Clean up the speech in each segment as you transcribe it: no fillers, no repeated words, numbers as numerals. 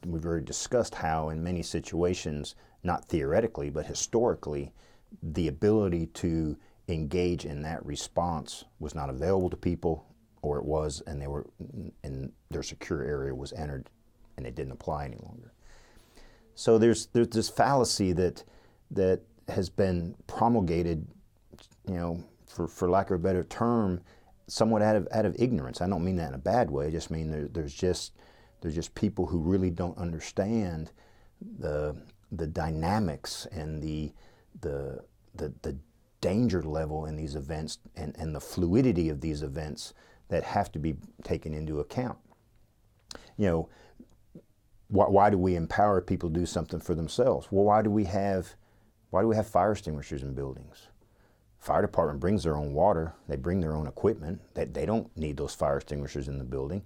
we've already discussed how in many situations, not theoretically, but historically, the ability to engage in that response was not available to people, or it was, and they were, and their secure area was entered, and it didn't apply any longer. So there's this fallacy that has been promulgated, for lack of a better term, somewhat out of ignorance. I don't mean that in a bad way. I just mean there's just people who really don't understand the dynamics and the danger level in these events and the fluidity of these events that have to be taken into account. Why do we empower people to do something for themselves? Well, why do we have fire extinguishers in buildings? Fire department brings their own water. They bring their own equipment. They don't need those fire extinguishers in the building.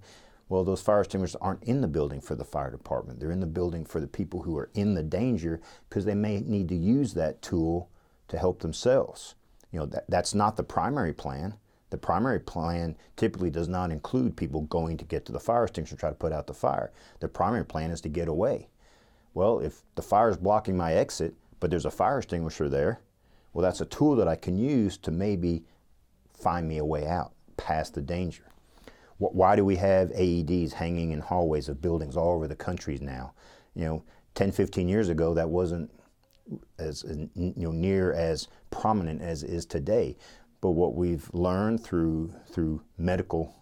Well, those fire extinguishers aren't in the building for the fire department. They're in the building for the people who are in the danger, because they may need to use that tool to help themselves. That's not the primary plan. The primary plan typically does not include people going to get to the fire extinguisher and try to put out the fire. The primary plan is to get away. Well, if the fire is blocking my exit, but there's a fire extinguisher there, well, that's a tool that I can use to maybe find me a way out past the danger. Why do we have AEDs hanging in hallways of buildings all over the country now? 10, 15 years ago, that wasn't as near as prominent as it is today. But what we've learned through medical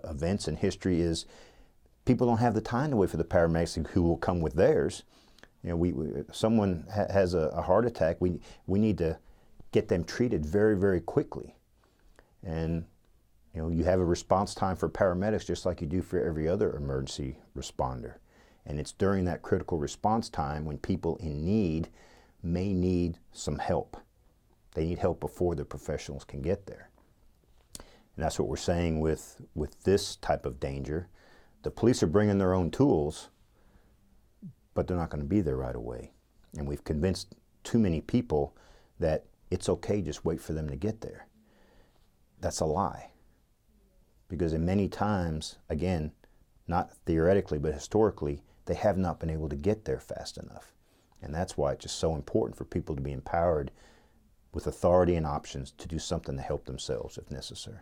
events and history is people don't have the time to wait for the paramedics who will come with theirs. Someone has a heart attack, we need to get them treated very, very quickly. And you have a response time for paramedics just like you do for every other emergency responder. And it's during that critical response time when people in need may need some help. They need help before the professionals can get there. And that's what we're saying with this type of danger. The police are bringing their own tools, but they're not going to be there right away. And we've convinced too many people that it's okay, just wait for them to get there. That's a lie. Because in many times, again, not theoretically, but historically, they have not been able to get there fast enough. And that's why it's just so important for people to be empowered with authority and options to do something to help themselves if necessary.